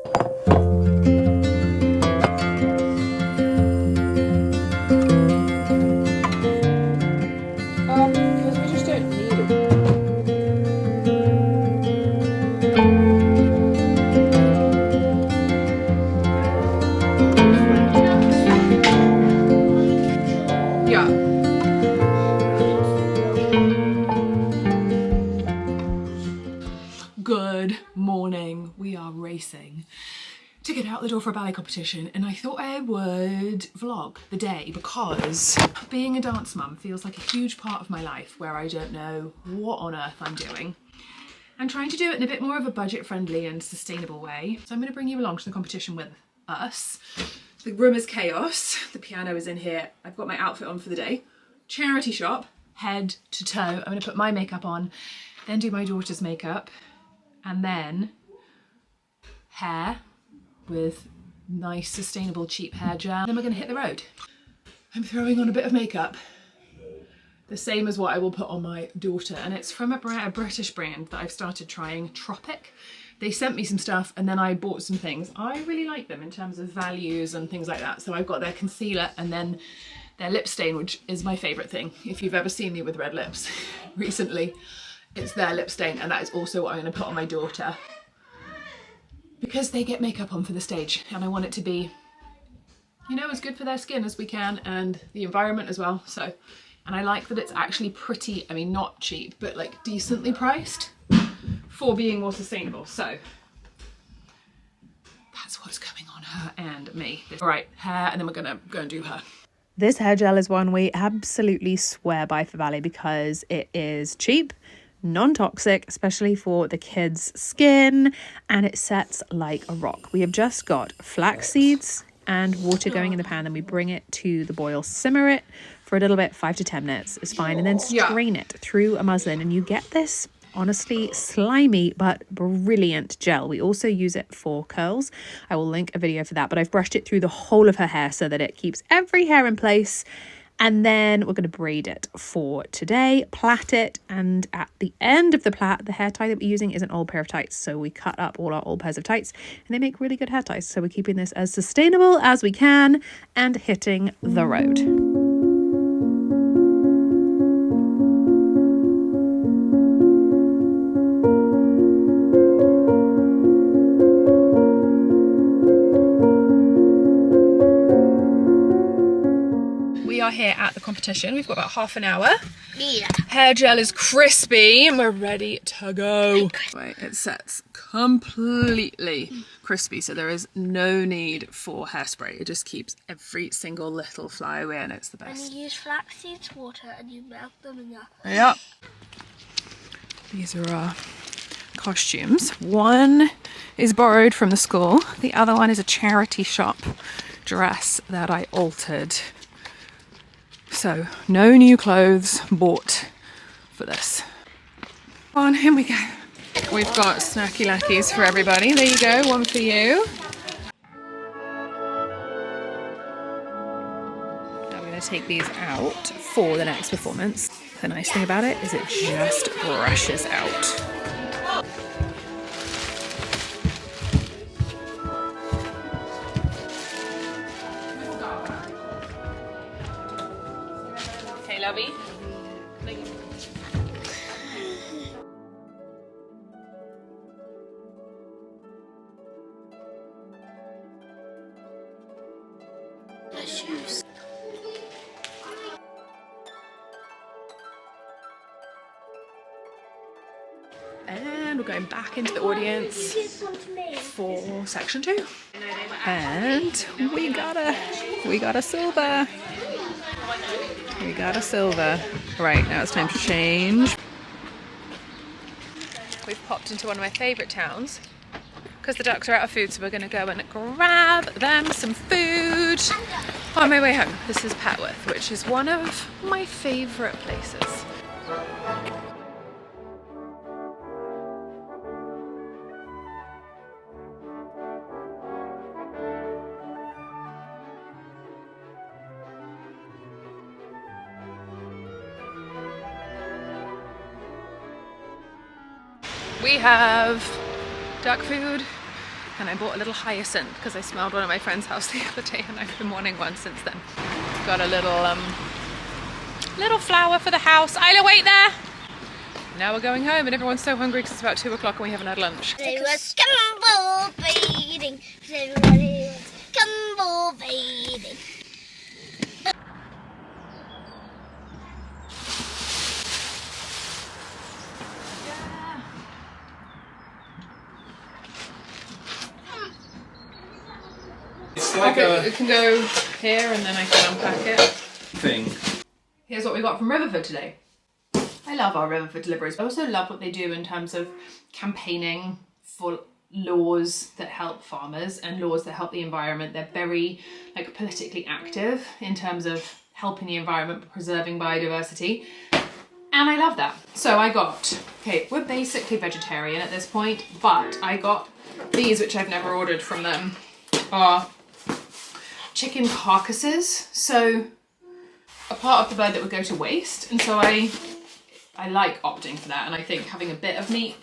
Because we just don't need it. Yeah. Good morning. We are racing to get out the door for a ballet competition, and I thought I would vlog the day because being a dance mum feels like a huge part of my life where I don't know what on earth I'm doing. I'm trying to do it in a bit more of a budget-friendly and sustainable way. So I'm going to bring you along to the competition with us. The room is chaos. The piano is in here. I've got my outfit on for the day. Charity shop, head to toe. I'm going to put my makeup on, then do my daughter's makeup, and then hair with nice, sustainable, cheap hair gel. Then we're going to hit the road. I'm throwing on a bit of makeup, the same as what I will put on my daughter, and it's from a British brand that I've started trying, Tropic. They sent me some stuff and then I bought some things. I really like them in terms of values and things like that. So I've got their concealer and then their lip stain, which is my favourite thing. If you've ever seen me with red lips recently, it's their lip stain, and that is also what I'm going to put on my daughter because they get makeup on for the stage and I want it to be, you know, as good for their skin as we can and the environment as well. So, and I like that it's actually pretty, I mean, not cheap, but like decently priced for being more sustainable. So that's what's coming on her and me. All right, hair, and then we're gonna go and do her. This hair gel is one we absolutely swear by for Ballet because it is cheap, non-toxic, especially for the kids' skin, and it sets like a rock. We have just got flax seeds and water going in the pan, then we bring it to the boil, simmer it for a little bit, 5 to 10 minutes is fine, and then strain it through a muslin, and you get this honestly slimy but brilliant gel. We also use it for curls. I will link a video for that, but I've brushed it through the whole of her hair so that it keeps every hair in place. And then we're going to braid it for today, plait it, and at the end of the plait, the hair tie that we're using is an old pair of tights. So we cut up all our old pairs of tights and they make really good hair ties. So we're keeping this as sustainable as we can and hitting the road. We are here at the competition. We've got about half an hour. Yeah. Hair gel is crispy and we're ready to go. Right, it sets completely crispy, so there is no need for hairspray. It just keeps every single little fly away and it's the best. And you use flax seeds, water, and you melt them in your... Yep. These are our costumes. One is borrowed from the school. The other one is a charity shop dress that I altered. So no new clothes bought for this. On, here we go. We've got snacky lackies for everybody. There you go, one for you. Now we're going to take these out for the next performance. The nice thing about it is it just brushes out. Okay, lovey. shoes. And we're going back into the audience for section 2. And we got a silver. We got a silver. Right, now it's time to change. We've popped into one of my favourite towns because the ducks are out of food, so we're going to go and grab them some food on my way home. This is Petworth, which is one of my favourite places. We have duck food And I bought a little hyacinth because I smelled one at my friend's house the other day and I've been wanting one since then. Got a little flower for the house. Isla, wait there! Now we're going home and everyone's so hungry because it's about 2 o'clock and we haven't had lunch. They was cumble bathing. Everybody was cumble bathing. It's like it can go here and then I can unpack it. thing. Here's what we got from Riverford today. I love our Riverford deliveries. I also love what they do in terms of campaigning for laws that help farmers and laws that help the environment. They're very like politically active in terms of helping the environment, preserving biodiversity. And I love that. So I got, okay, we're basically vegetarian at this point, but I got these, which I've never ordered from them, are chicken carcasses. So a part of the bird that would go to waste. And so I like opting for that. And I think having a bit of meat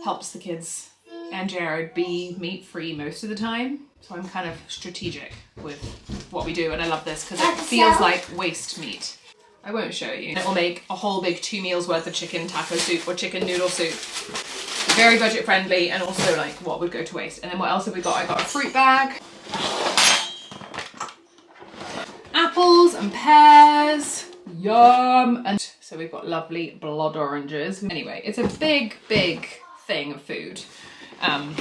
helps the kids and Jared be meat free most of the time. So I'm kind of strategic with what we do. And I love this because it feels like waste meat. I won't show you. It will make a whole big 2 meals worth of chicken taco soup or chicken noodle soup. Very budget friendly and also like what would go to waste. And then what else have we got? I got a fruit bag. Apples and pears. Yum. And so we've got lovely blood oranges. Anyway, it's a big, big thing of food. Okay,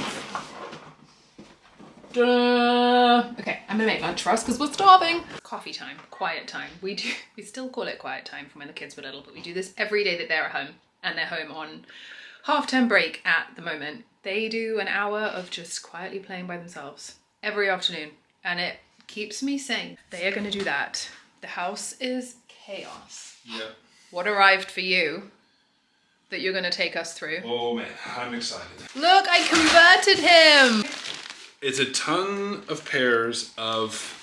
I'm gonna make lunch for us because we're starving. Coffee time, quiet time. We still call it quiet time from when the kids were little, but we do this every day that they're at home, and they're home on half-term break at the moment. They do an hour of just quietly playing by themselves every afternoon, and it keeps me sane. They are gonna do that. The house is chaos. Yeah. What arrived for you that you're gonna take us through? Oh man, I'm excited. Look, I converted him! It's a ton of pairs of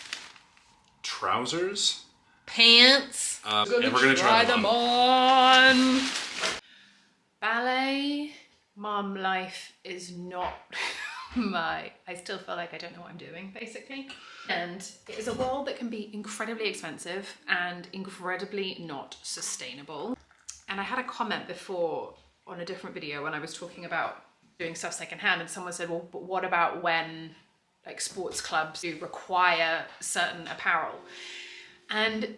trousers. Pants. And we're gonna try them on. Ballet, mom life is not I still feel like I don't know what I'm doing, basically. And it is a world that can be incredibly expensive and incredibly not sustainable. And I had a comment before on a different video when I was talking about doing stuff secondhand, and someone said, well, but what about when like sports clubs do require certain apparel? And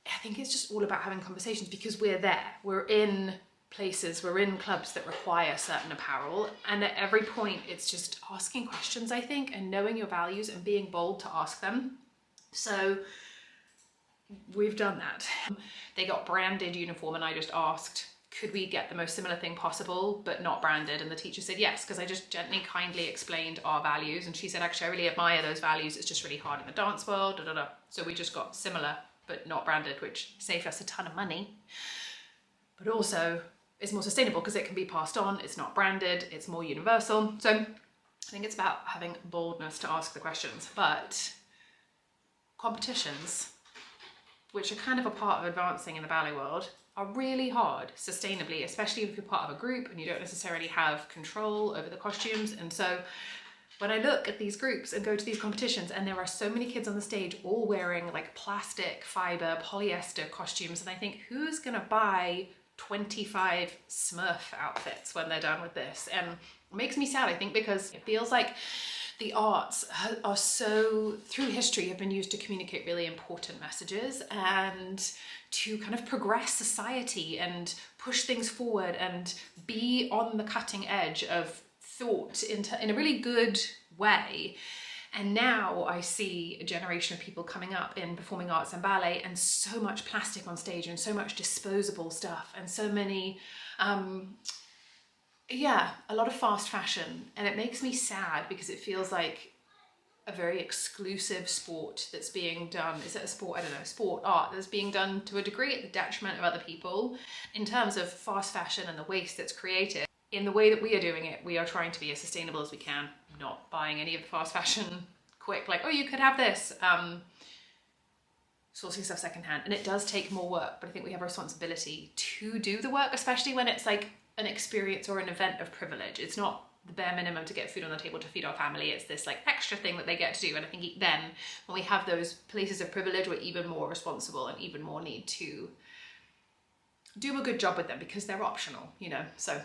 I think it's just all about having conversations because we're there. We're in places, we're in clubs that require certain apparel, and at every point it's just asking questions, I think, and knowing your values and being bold to ask them. So we've done that. They got branded uniform and I just asked, could we get the most similar thing possible but not branded? And the teacher said yes, because I just gently, kindly explained our values, and she said, actually I really admire those values, it's just really hard in the dance world, da, da, da. So we just got similar but not branded, which saved us a ton of money, but also is more sustainable because it can be passed on, it's not branded, it's more universal. So I think it's about having boldness to ask the questions. But competitions, which are kind of a part of advancing in the ballet world, are really hard sustainably, especially if you're part of a group and you don't necessarily have control over the costumes. And so when I look at these groups and go to these competitions and there are so many kids on the stage all wearing like plastic, fiber, polyester costumes, and I think, who's gonna buy 25 Smurf outfits when they're done with this? And it makes me sad, I think, because it feels like the arts are so, through history, have been used to communicate really important messages and to kind of progress society and push things forward and be on the cutting edge of thought in a really good way. And now I see a generation of people coming up in performing arts and ballet, and so much plastic on stage and so much disposable stuff and so many, a lot of fast fashion. And it makes me sad because it feels like a very exclusive sport that's being done. Is it a sport? I don't know, sport, art that's being done to a degree at the detriment of other people in terms of fast fashion and the waste that's created. In the way that we are doing it, we are trying to be as sustainable as we can, not buying any of the fast fashion quick, like, oh, you could have this, sourcing stuff secondhand. And it does take more work, but I think we have a responsibility to do the work, especially when it's like an experience or an event of privilege. It's not the bare minimum to get food on the table to feed our family. It's this like extra thing that they get to do. And I think then when we have those places of privilege, we're even more responsible and even more need to do a good job with them because they're optional, you know. So,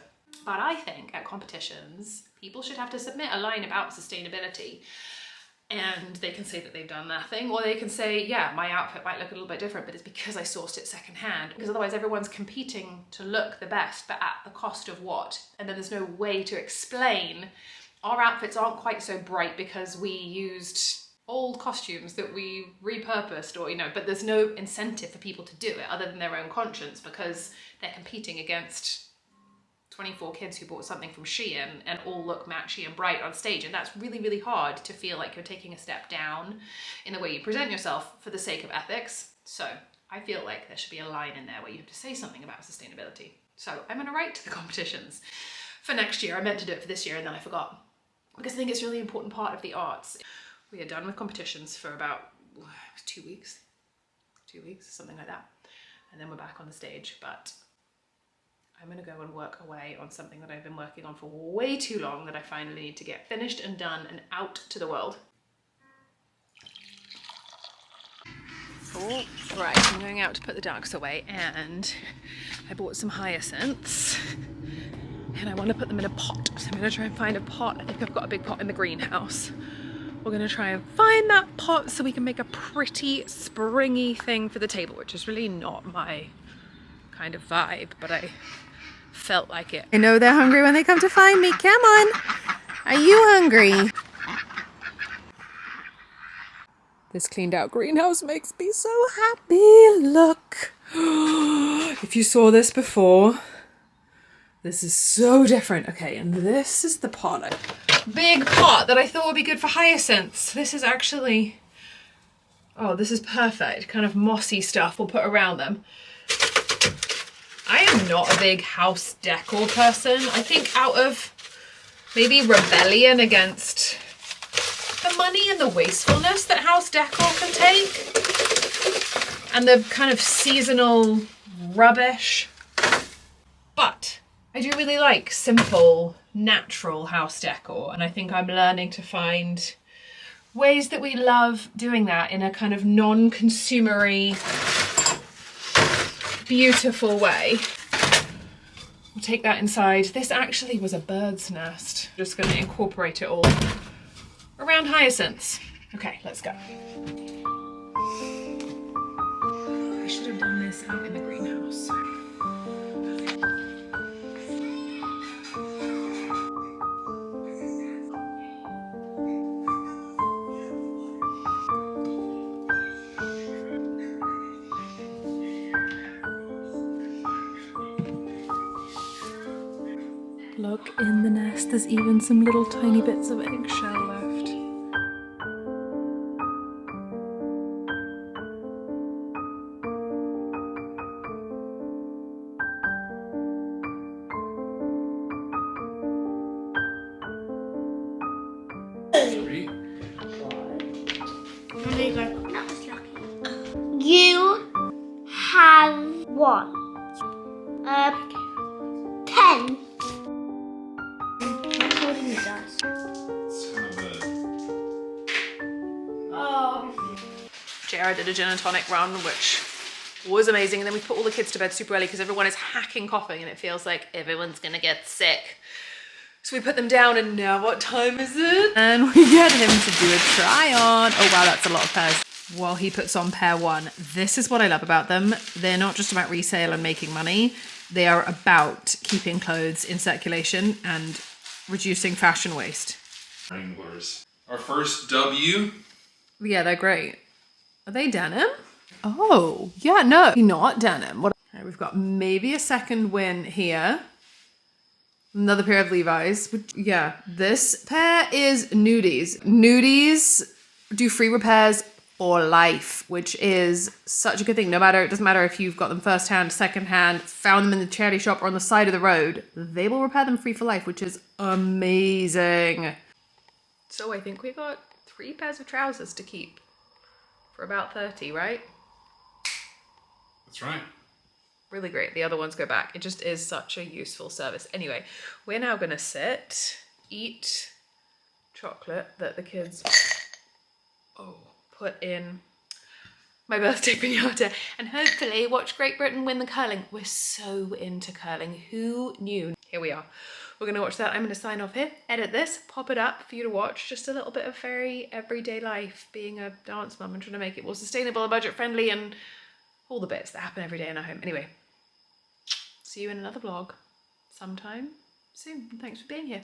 but I think at competitions, people should have to submit a line about sustainability. And they can say that they've done nothing, or they can say, yeah, my outfit might look a little bit different, but it's because I sourced it secondhand. Because otherwise everyone's competing to look the best, but at the cost of what? And then there's no way to explain our outfits aren't quite so bright because we used old costumes that we repurposed, or, you know, but there's no incentive for people to do it other than their own conscience because they're competing against 24 kids who bought something from Shein and all look matchy and bright on stage. And that's really, really hard to feel like you're taking a step down in the way you present yourself for the sake of ethics. So I feel like there should be a line in there where you have to say something about sustainability. So I'm gonna write to the competitions for next year. I meant to do it for this year and then I forgot because I think it's a really important part of the arts. We are done with competitions for about 2 weeks, something like that. And then we're back on the stage, but I'm gonna go and work away on something that I've been working on for way too long that I finally need to get finished and done and out to the world. Oh, right, I'm going out to put the ducks away and I bought some hyacinths and I want to put them in a pot. So I'm gonna try and find a pot. I think I've got a big pot in the greenhouse. We're gonna try and find that pot so we can make a pretty springy thing for the table, which is really not my kind of vibe, but I felt like it. I know they're hungry when they come to find me. Come on. Are you hungry? This cleaned out greenhouse makes me so happy. Look. If you saw this before, this is so different. Okay, and this is the pot. Big pot that I thought would be good for hyacinths. This is actually, oh, this is perfect. Kind of mossy stuff we'll put around them. I am not a big house decor person. I think out of maybe rebellion against the money and the wastefulness that house decor can take and the kind of seasonal rubbish. But I do really like simple, natural house decor, and I think I'm learning to find ways that we love doing that in a kind of non-consumery, beautiful way. We'll take that inside. This actually was a bird's nest. Just going to incorporate it all around hyacinths. Okay, let's go. I should have done this out in the greenhouse. Look in the nest, there's even some little tiny bits of eggshell left. You have won a pen. Recording it does. Oh. Jared did a gin and tonic run, which was amazing. And then we put all the kids to bed super early because everyone is hacking coughing and it feels like everyone's gonna get sick. So we put them down and now what time is it? And we get him to do a try on. Oh wow, that's a lot of pairs. While he puts on pair one. This is what I love about them. They're not just about resale and making money. They are about keeping clothes in circulation and reducing fashion waste. Wranglers. Our first W. Yeah, they're great. Are they denim? Oh, yeah, no, not denim. What? Okay, we've got maybe a second win here. Another pair of Levi's. Yeah, this pair is nudies. Nudies do free repairs for life, which is such a good thing. No matter, it doesn't matter if you've got them first hand, second hand, found them in the charity shop or on the side of the road, they will repair them free for life, which is amazing. So I think we got 3 pairs of trousers to keep for about 30, right? That's right. Really great. The other ones go back. It just is such a useful service. Anyway, we're now gonna sit eat chocolate that the kids put in my birthday pinata, and hopefully watch Great Britain win the curling. We're so into curling. Who knew? Here we are. We're gonna watch that. I'm gonna sign off here, edit this, pop it up for you to watch. Just a little bit of very everyday life, being a dance mum and trying to make it more sustainable and budget friendly and all the bits that happen every day in our home. Anyway, see you in another vlog sometime soon. Thanks for being here.